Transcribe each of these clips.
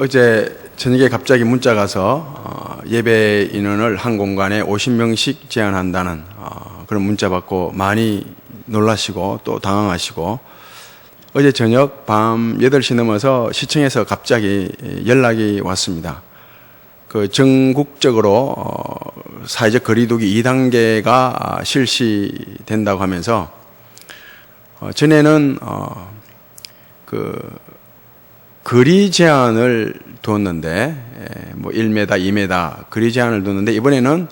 어제 저녁에 갑자기 문자가 와서 예배 인원을 한 공간에 50명씩 제한한다는 그런 문자 받고 많이 놀라시고 또 당황하시고, 어제 저녁 밤 8시 넘어서 시청에서 갑자기 연락이 왔습니다. 그 전국적으로 사회적 거리두기 2단계가 실시된다고 하면서, 전에는 거리 제한을 두었는데, 뭐 1m, 2m 거리 제한을 두었는데, 이번에는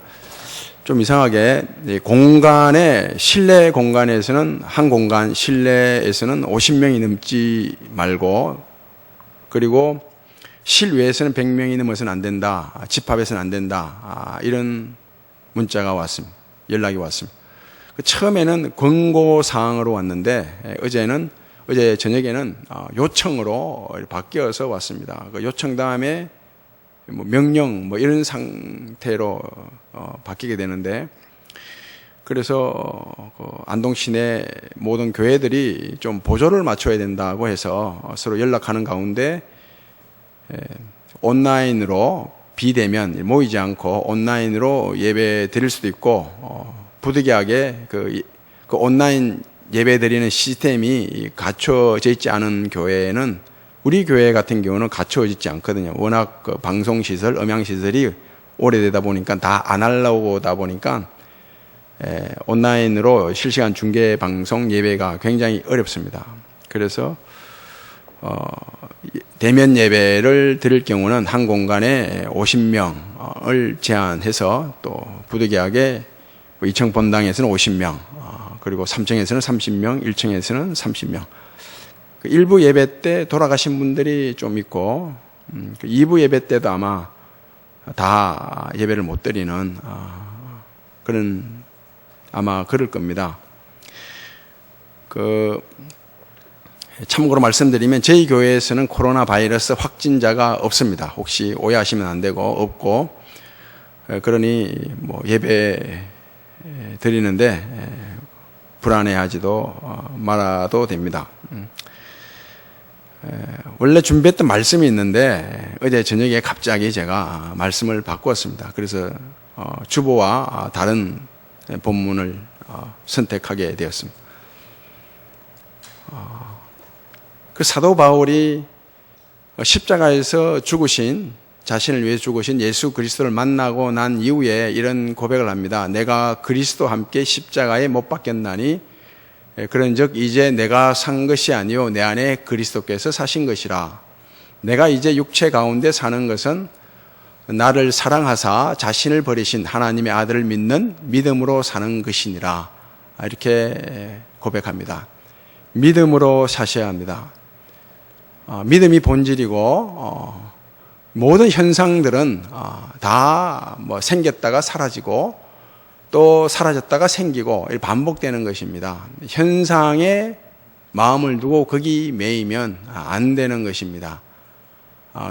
좀 이상하게 공간에, 실내 공간에서는, 한 공간 실내에서는 50명이 넘지 말고, 그리고 실외에서는 100명이 넘어서는 안 된다, 집합해서는 안 된다, 이런 문자가 왔습니다. 연락이 왔습니다. 처음에는 권고사항으로 왔는데, 어제 저녁에는 요청으로 바뀌어서 왔습니다. 그 요청 다음에 뭐 명령 뭐 이런 상태로 바뀌게 되는데, 그래서 안동 시내 모든 교회들이 좀 보조를 맞춰야 된다고 해서 서로 연락하는 가운데, 온라인으로 비대면 모이지 않고 온라인으로 예배 드릴 수도 있고, 부득이하게 그 온라인 예배 드리는 시스템이 갖춰져 있지 않은 교회는, 우리 교회 같은 경우는 갖춰져 있지 않거든요. 워낙 그 방송시설, 음향시설이 오래되다 보니까 다 아날로그다 보니까 온라인으로 실시간 중계 방송 예배가 굉장히 어렵습니다. 그래서 대면 예배를 드릴 경우는 한 공간에 50명을 제한해서, 또 부득이하게 2층 본당에서는 50명, 그리고 3층에서는 30명, 1층에서는 30명. 일부 예배 때 돌아가신 분들이 좀 있고, 2부 예배 때도 아마 다 예배를 못 드리는 아마 그럴 겁니다. 참고로 말씀드리면, 저희 교회에서는 코로나 바이러스 확진자가 없습니다. 혹시 오해하시면 안 되고, 없고, 그러니 뭐 예배 드리는데 불안해하지도 말아도 됩니다. 원래 준비했던 말씀이 있는데 어제 저녁에 갑자기 제가 말씀을 바꾸었습니다. 그래서 주보와 다른 본문을 선택하게 되었습니다. 그 사도 바울이 십자가에서 죽으신, 자신을 위해 죽으신 예수 그리스도를 만나고 난 이후에 이런 고백을 합니다. 내가 그리스도와 함께 십자가에 못 박혔나니 그런즉 이제 내가 산 것이 아니요 내 안에 그리스도께서 사신 것이라. 내가 이제 육체 가운데 사는 것은 나를 사랑하사 자신을 버리신 하나님의 아들을 믿는 믿음으로 사는 것이니라. 이렇게 고백합니다. 믿음으로 사셔야 합니다. 믿음이 본질이고, 모든 현상들은 다 뭐 생겼다가 사라지고 또 사라졌다가 생기고 반복되는 것입니다. 현상에 마음을 두고 거기 매이면 안 되는 것입니다.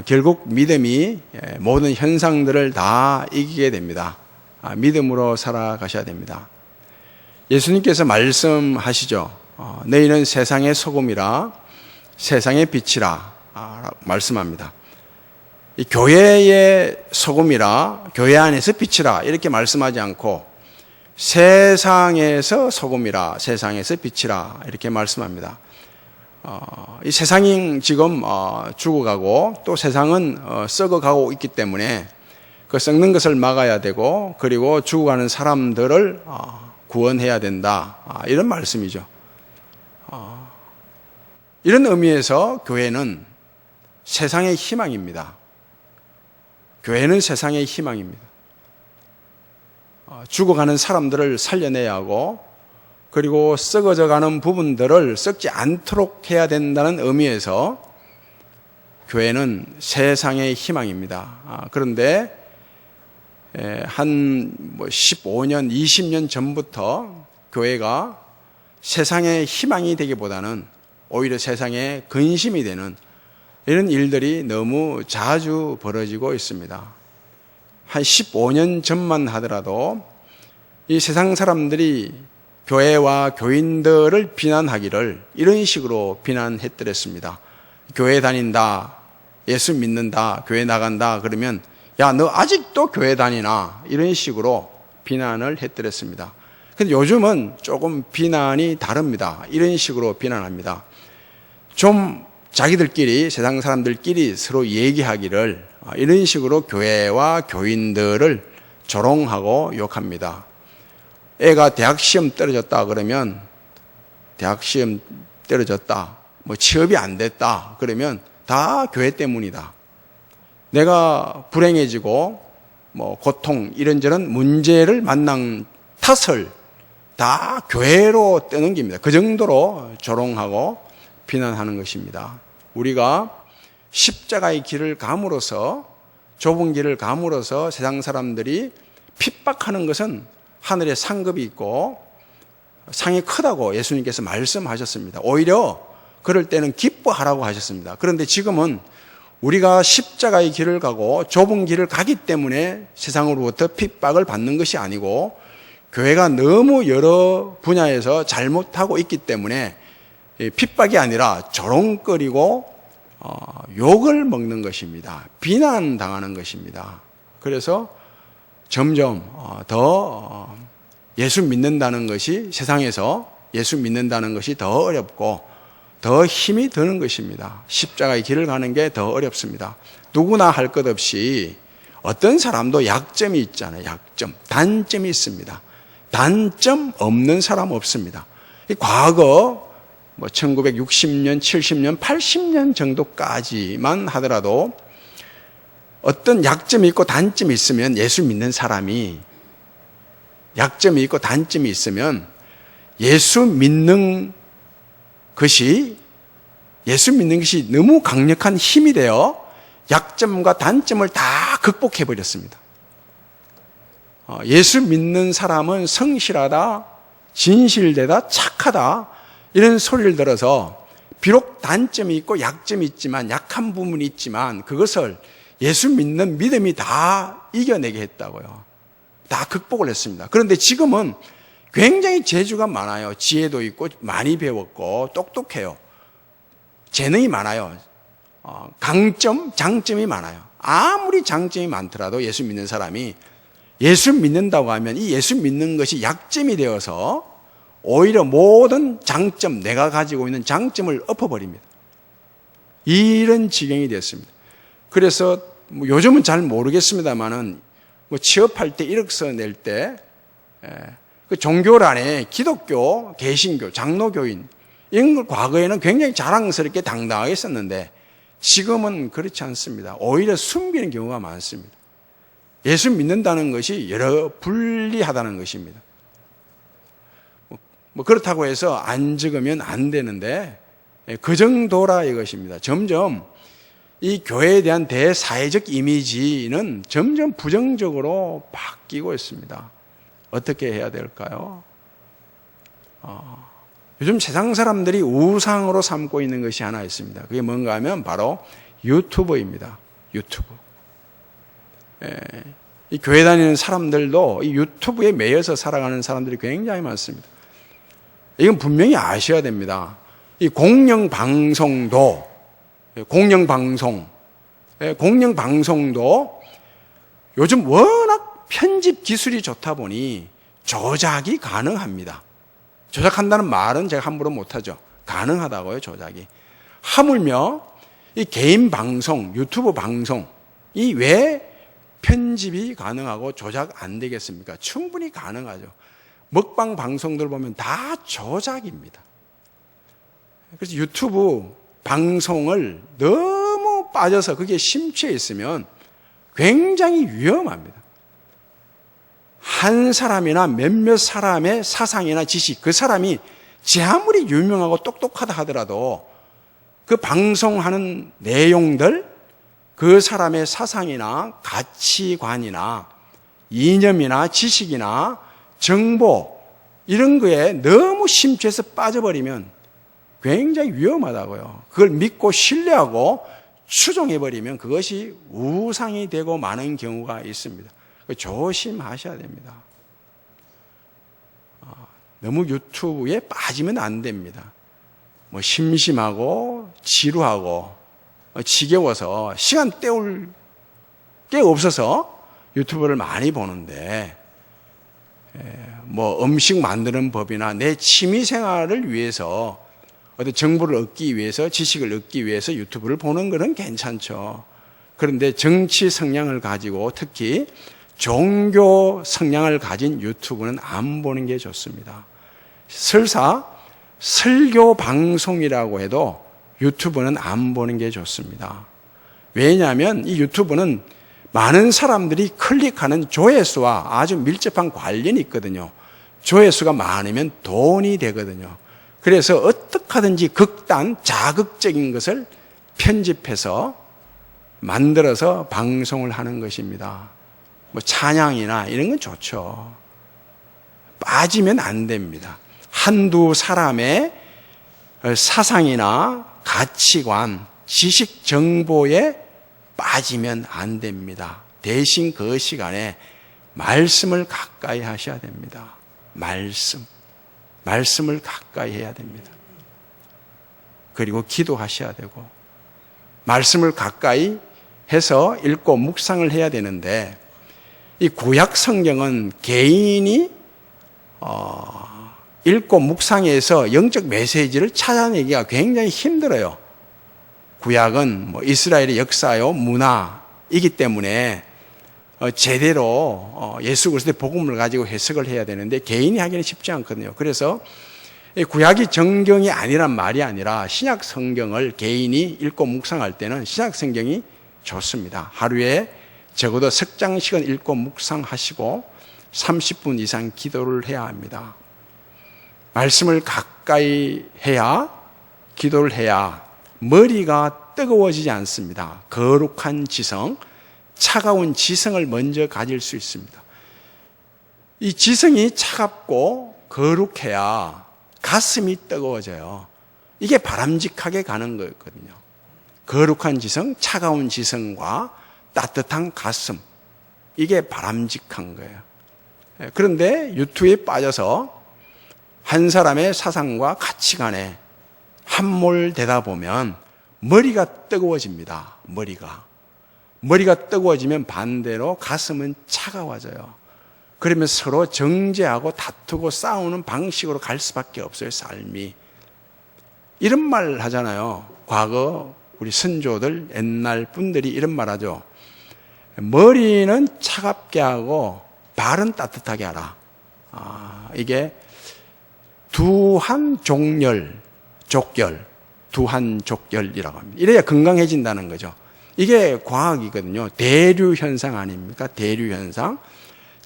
결국 믿음이 모든 현상들을 다 이기게 됩니다. 믿음으로 살아가셔야 됩니다. 예수님께서 말씀하시죠. 너희는 세상의 소금이라 세상의 빛이라 말씀합니다. 이 교회의 소금이라, 교회 안에서 빛이라 이렇게 말씀하지 않고 세상에서 소금이라, 세상에서 빛이라 이렇게 말씀합니다. 이 세상이 지금 죽어가고 또 세상은 썩어가고 있기 때문에 그 썩는 것을 막아야 되고, 그리고 죽어가는 사람들을 구원해야 된다, 이런 말씀이죠. 이런 의미에서 교회는 세상의 희망입니다. 교회는 세상의 희망입니다. 죽어가는 사람들을 살려내야 하고, 그리고 썩어져가는 부분들을 썩지 않도록 해야 된다는 의미에서 교회는 세상의 희망입니다. 그런데 한 15년, 20년 전부터 교회가 세상의 희망이 되기보다는 오히려 세상의 근심이 되는 이런 일들이 너무 자주 벌어지고 있습니다. 한 15년 전만 하더라도 이 세상 사람들이 교회와 교인들을 비난하기를 이런 식으로 비난했더랬습니다. 교회 다닌다, 예수 믿는다, 교회 나간다 그러면 야, 너 아직도 교회 다니나? 이런 식으로 비난을 했더랬습니다. 근데 요즘은 조금 비난이 다릅니다. 이런 식으로 비난합니다. 좀 자기들끼리, 세상 사람들끼리 서로 얘기하기를 이런 식으로 교회와 교인들을 조롱하고 욕합니다. 애가 대학 시험 떨어졌다 그러면 대학 시험 떨어졌다, 뭐 취업이 안 됐다 그러면 다 교회 때문이다. 내가 불행해지고 뭐 고통 이런저런 문제를 만난 탓을 다 교회로 떠넘깁니다. 그 정도로 조롱하고 비난하는 것입니다. 우리가 십자가의 길을 감으로써, 좁은 길을 감으로써 세상 사람들이 핍박하는 것은 하늘에 상급이 있고 상이 크다고 예수님께서 말씀하셨습니다. 오히려 그럴 때는 기뻐하라고 하셨습니다. 그런데 지금은 우리가 십자가의 길을 가고 좁은 길을 가기 때문에 세상으로부터 핍박을 받는 것이 아니고 교회가 너무 여러 분야에서 잘못하고 있기 때문에 핍박이 아니라 조롱거리고 욕을 먹는 것입니다. 비난당하는 것입니다. 그래서 점점 더 예수 믿는다는 것이, 세상에서 예수 믿는다는 것이 더 어렵고 더 힘이 드는 것입니다. 십자가의 길을 가는 게 더 어렵습니다. 누구나 할 것 없이 어떤 사람도 약점이 있잖아요. 약점, 단점이 있습니다. 단점 없는 사람 없습니다. 과거 1960년, 70년, 80년 정도까지만 하더라도 어떤 약점이 있고 단점이 있으면 예수 믿는 사람이, 약점이 있고 단점이 있으면 예수 믿는 것이 너무 강력한 힘이 되어 약점과 단점을 다 극복해 버렸습니다. 예수 믿는 사람은 성실하다, 진실되다, 착하다 이런 소리를 들어서 비록 단점이 있고 약점이 있지만, 약한 부분이 있지만 그것을 예수 믿는 믿음이 다 이겨내게 했다고요. 다 극복을 했습니다. 그런데 지금은 굉장히 재주가 많아요. 지혜도 있고 많이 배웠고 똑똑해요. 재능이 많아요. 강점, 장점이 많아요. 아무리 장점이 많더라도 예수 믿는 사람이 예수 믿는다고 하면 이 예수 믿는 것이 약점이 되어서 오히려 모든 장점, 내가 가지고 있는 장점을 엎어버립니다. 이런 지경이 됐습니다. 그래서 요즘은 잘 모르겠습니다만은 취업할 때 이력서 낼 때 그 종교란에 기독교, 개신교, 장로교인 이런 걸 과거에는 굉장히 자랑스럽게 당당하게 썼는데 지금은 그렇지 않습니다. 오히려 숨기는 경우가 많습니다. 예수 믿는다는 것이 여러 불리하다는 것입니다. 그렇다고 해서 안 적으면 안 되는데 그 정도라 이것입니다. 점점 이 교회에 대한 대사회적 이미지는 점점 부정적으로 바뀌고 있습니다. 어떻게 해야 될까요? 요즘 세상 사람들이 우상으로 삼고 있는 것이 하나 있습니다. 그게 뭔가 하면 바로 유튜브입니다. 유튜브. 이 교회 다니는 사람들도 이 유튜브에 매여서 살아가는 사람들이 굉장히 많습니다. 이건 분명히 아셔야 됩니다. 이 공영방송도 요즘 워낙 편집 기술이 좋다 보니 조작이 가능합니다. 조작한다는 말은 제가 함부로 못하죠. 가능하다고요, 조작이. 하물며 이 개인 방송, 유튜브 방송, 이 왜 편집이 가능하고 조작 안 되겠습니까? 충분히 가능하죠. 먹방 방송들 보면 다 조작입니다. 그래서 유튜브 방송을 너무 빠져서 그게 심취해 있으면 굉장히 위험합니다. 한 사람이나 몇몇 사람의 사상이나 지식, 그 사람이 제 아무리 유명하고 똑똑하다 하더라도 그 방송하는 내용들, 그 사람의 사상이나 가치관이나 이념이나 지식이나 정보 이런 거에 너무 심취해서 빠져버리면 굉장히 위험하다고요. 그걸 믿고 신뢰하고 추종해버리면 그것이 우상이 되고 마는 경우가 있습니다. 조심하셔야 됩니다. 너무 유튜브에 빠지면 안 됩니다. 심심하고 지루하고 지겨워서 시간 때울 게 없어서 유튜브를 많이 보는데, 뭐 음식 만드는 법이나 내 취미 생활을 위해서 어떤 정보를 얻기 위해서, 지식을 얻기 위해서 유튜브를 보는 것은 괜찮죠. 그런데 정치 성향을 가지고 특히 종교 성향을 가진 유튜브는 안 보는 게 좋습니다. 설사 설교 방송이라고 해도 유튜브는 안 보는 게 좋습니다. 왜냐하면 이 유튜브는 많은 사람들이 클릭하는 조회수와 아주 밀접한 관련이 있거든요. 조회수가 많으면 돈이 되거든요. 그래서 어떻게 하든지 극단, 자극적인 것을 편집해서 만들어서 방송을 하는 것입니다. 뭐 찬양이나 이런 건 좋죠. 빠지면 안 됩니다. 한두 사람의 사상이나 가치관, 지식 정보에 빠지면 안 됩니다. 대신 그 시간에 말씀을 가까이 하셔야 됩니다. 말씀을 가까이 해야 됩니다. 그리고 기도하셔야 되고, 말씀을 가까이 해서 읽고 묵상을 해야 되는데, 이 구약 성경은 개인이 읽고 묵상해서 영적 메시지를 찾아내기가 굉장히 힘들어요. 구약은 뭐 이스라엘의 역사요, 문화이기 때문에 제대로 예수 그리스도의 복음을 가지고 해석을 해야 되는데 개인이 하기는 쉽지 않거든요. 그래서 구약이 정경이 아니란 말이 아니라 신약 성경을 개인이 읽고 묵상할 때는 신약 성경이 좋습니다. 하루에 적어도 석 장씩은 읽고 묵상하시고 30분 이상 기도를 해야 합니다. 말씀을 가까이 해야, 기도를 해야 머리가 뜨거워지지 않습니다. 거룩한 지성, 차가운 지성을 먼저 가질 수 있습니다. 이 지성이 차갑고 거룩해야 가슴이 뜨거워져요. 이게 바람직하게 가는 거였거든요. 거룩한 지성, 차가운 지성과 따뜻한 가슴, 이게 바람직한 거예요. 그런데 유튜브에 빠져서 한 사람의 사상과 가치관에 함몰되다 보면 머리가 뜨거워집니다. 머리가 뜨거워지면 반대로 가슴은 차가워져요. 그러면 서로 정죄하고 다투고 싸우는 방식으로 갈 수밖에 없어요, 삶이. 이런 말 하잖아요. 과거 우리 선조들, 옛날 분들이 이런 말 하죠. 머리는 차갑게 하고 발은 따뜻하게 하라. 이게 두한족열이라고 합니다. 이래야 건강해진다는 거죠. 이게 과학이거든요. 대류현상 아닙니까? 대류현상.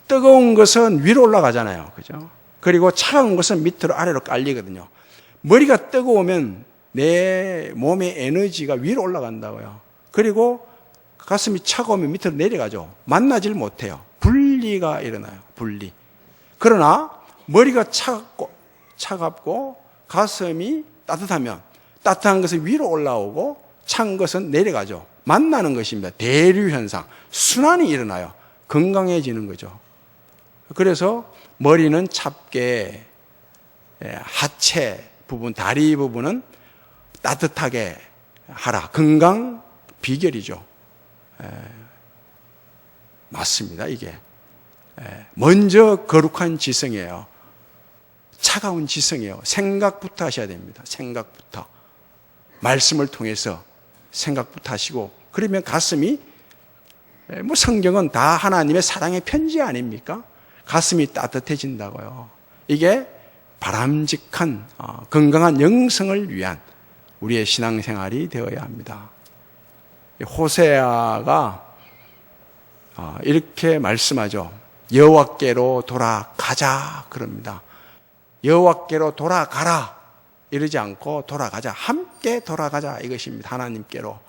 뜨거운 것은 위로 올라가잖아요. 그죠? 그리고 차가운 것은 밑으로 아래로 깔리거든요. 머리가 뜨거우면 내 몸의 에너지가 위로 올라간다고요. 그리고 가슴이 차가우면 밑으로 내려가죠. 만나질 못해요. 분리가 일어나요. 분리. 그러나 머리가 차갑고 가슴이 따뜻하면 따뜻한 것은 위로 올라오고 찬 것은 내려가죠. 만나는 것입니다. 대류현상. 순환이 일어나요. 건강해지는 거죠. 그래서 머리는 찹게, 하체 부분, 다리 부분은 따뜻하게 하라. 건강 비결이죠. 맞습니다, 이게. 먼저 거룩한 지성이에요. 차가운 지성이에요. 생각부터 하셔야 됩니다. 생각부터. 말씀을 통해서 생각부터 하시고, 그러면 가슴이, 뭐 성경은 다 하나님의 사랑의 편지 아닙니까? 가슴이 따뜻해진다고요. 이게 바람직한 건강한 영성을 위한 우리의 신앙생활이 되어야 합니다. 호세아가 이렇게 말씀하죠. 여호와께로 돌아가자 그럽니다. 여호와께로 돌아가라 이러지 않고 돌아가자, 함께 돌아가자 이것입니다. 하나님께로.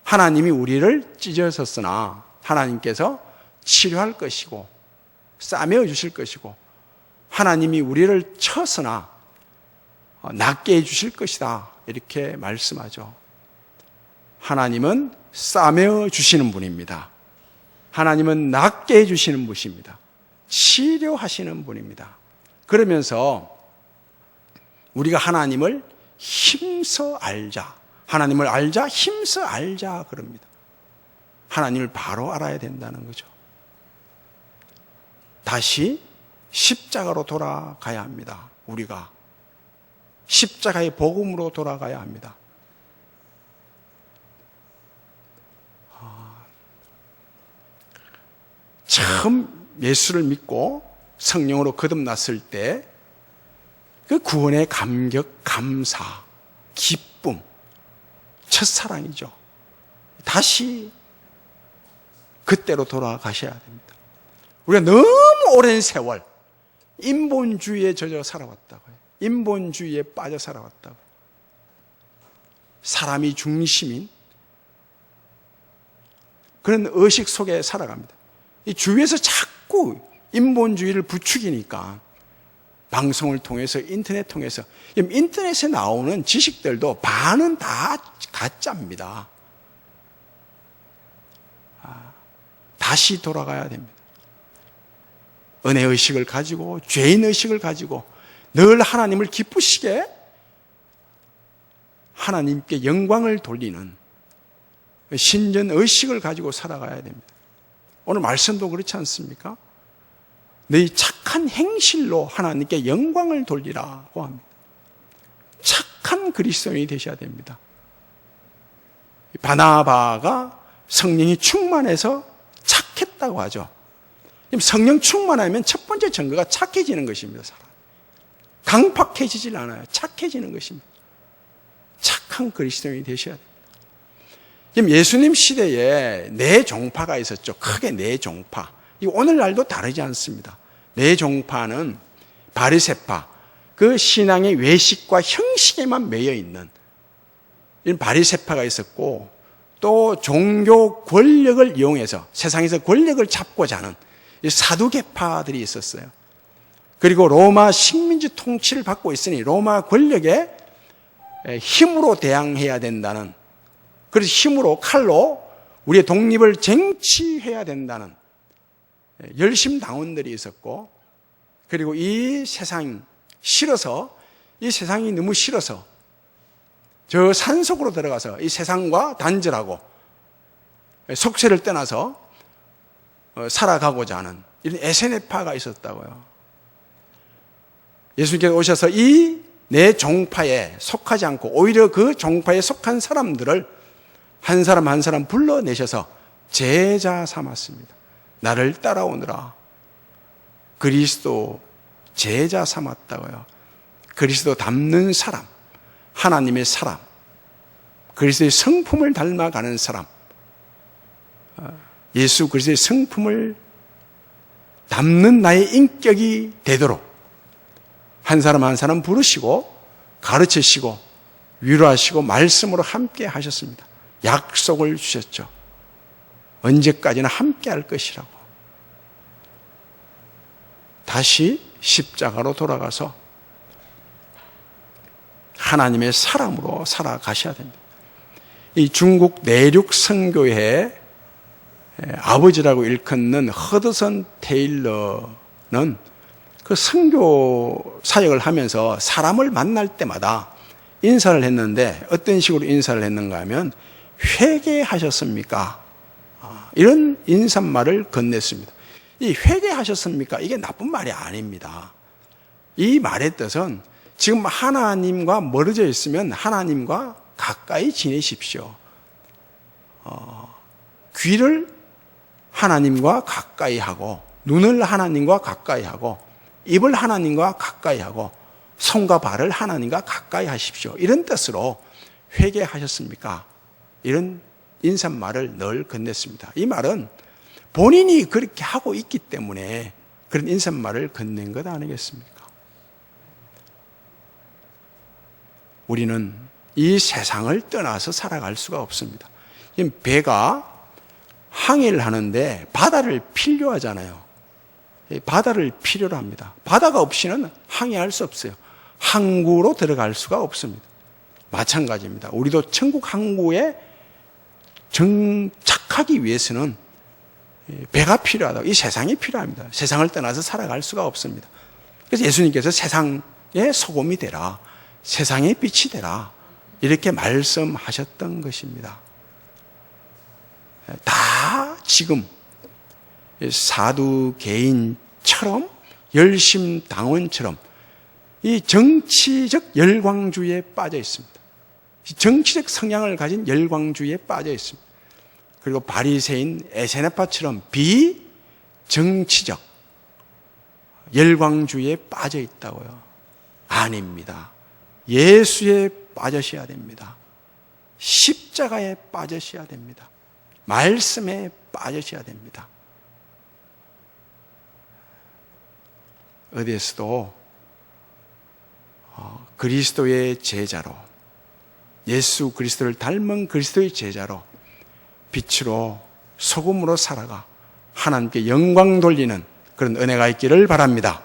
하나님이 우리를 찢어졌으나 하나님께서 치료할 것이고 싸매어 주실 것이고, 하나님이 우리를 쳤으나 낫게 해 주실 것이다 이렇게 말씀하죠. 하나님은 싸매어 주시는 분입니다. 하나님은 낫게 해주시는 분이십니다. 치료하시는 분입니다. 그러면서 우리가 하나님을 힘써 알자, 하나님을 알자, 힘써 알자 그럽니다. 하나님을 바로 알아야 된다는 거죠. 다시 십자가로 돌아가야 합니다. 우리가 십자가의 복음으로 돌아가야 합니다. 처음 예수를 믿고 성령으로 거듭났을 때 그 구원의 감격, 감사, 기쁨, 첫사랑이죠. 다시 그때로 돌아가셔야 됩니다. 우리가 너무 오랜 세월 인본주의에 젖어 살아왔다고요. 인본주의에 빠져 살아왔다고요. 사람이 중심인 그런 의식 속에 살아갑니다. 이 주위에서 자꾸 인본주의를 부추기니까 방송을 통해서 인터넷 통해서 인터넷에 나오는 지식들도 반은 다 가짜입니다. 다시 돌아가야 됩니다. 은혜의식을 가지고 죄인의식을 가지고 늘 하나님을 기쁘시게 하나님께 영광을 돌리는 신전의식을 가지고 살아가야 됩니다. 오늘 말씀도 그렇지 않습니까? 너희 착한 행실로 하나님께 영광을 돌리라고 합니다. 착한 그리스도인이 되셔야 됩니다. 바나바가 성령이 충만해서 착했다고 하죠. 성령 충만하면 첫 번째 증거가 착해지는 것입니다. 사람. 강팍해지질 않아요. 착해지는 것입니다. 착한 그리스도인이 되셔야 됩니다. 지금 예수님 시대에 네 종파가 있었죠. 크게 네 종파. 이거 오늘날도 다르지 않습니다. 네 종파는 바리새파, 그 신앙의 외식과 형식에만 매여 있는 이런 바리새파가 있었고, 또 종교 권력을 이용해서 세상에서 권력을 잡고자 하는 사두개파들이 있었어요. 그리고 로마 식민지 통치를 받고 있으니 로마 권력에 힘으로 대항해야 된다는, 그래서 힘으로 칼로 우리의 독립을 쟁취해야 된다는 열심당원들이 있었고, 그리고 이 세상이 싫어서, 이 세상이 너무 싫어서 저 산속으로 들어가서 이 세상과 단절하고 속세를 떠나서 살아가고자 하는 이런 에세네파가 있었다고요. 예수님께서 오셔서 이 내 종파에 속하지 않고 오히려 그 종파에 속한 사람들을 한 사람 한 사람 불러내셔서 제자 삼았습니다. 나를 따라오느라. 그리스도 제자 삼았다고요. 그리스도 닮는 사람, 하나님의 사람, 그리스도의 성품을 닮아가는 사람, 예수 그리스도의 성품을 담는 나의 인격이 되도록 한 사람 한 사람 부르시고 가르치시고 위로하시고 말씀으로 함께 하셨습니다. 약속을 주셨죠. 언제까지나 함께 할 것이라고. 다시 십자가로 돌아가서 하나님의 사람으로 살아가셔야 됩니다. 이 중국 내륙 선교회 아버지라고 일컫는 허드슨 테일러는 그 선교 사역을 하면서 사람을 만날 때마다 인사를 했는데 어떤 식으로 인사를 했는가 하면 회개하셨습니까? 이런 인사말을 건넸습니다. 이 회개하셨습니까? 이게 나쁜 말이 아닙니다. 이 말의 뜻은 지금 하나님과 멀어져 있으면 하나님과 가까이 지내십시오. 귀를 하나님과 가까이 하고 눈을 하나님과 가까이 하고 입을 하나님과 가까이 하고 손과 발을 하나님과 가까이 하십시오. 이런 뜻으로 회개하셨습니까? 이런 인사말을 늘 건넸습니다. 이 말은 본인이 그렇게 하고 있기 때문에 그런 인사말을 건넨 것 아니겠습니까? 우리는 이 세상을 떠나서 살아갈 수가 없습니다. 배가 항해를 하는데 바다를 필요하잖아요. 바다를 필요로 합니다. 바다가 없이는 항해할 수 없어요. 항구로 들어갈 수가 없습니다. 마찬가지입니다. 우리도 천국 항구에 정착하기 위해서는 배가 필요하다. 이 세상이 필요합니다. 세상을 떠나서 살아갈 수가 없습니다. 그래서 예수님께서 세상의 소금이 되라, 세상의 빛이 되라, 이렇게 말씀하셨던 것입니다. 다 지금 사두개인처럼 열심당원처럼 이 정치적 열광주의에 빠져 있습니다. 정치적 성향을 가진 열광주의에 빠져 있습니다. 그리고 바리새인 에세네파처럼 비정치적 열광주의에 빠져 있다고요. 아닙니다. 예수에 빠져셔야 됩니다. 십자가에 빠져셔야 됩니다. 말씀에 빠져셔야 됩니다. 어디에서도 그리스도의 제자로, 예수 그리스도를 닮은 그리스도의 제자로 빛으로 소금으로 살아가 하나님께 영광 돌리는 그런 은혜가 있기를 바랍니다.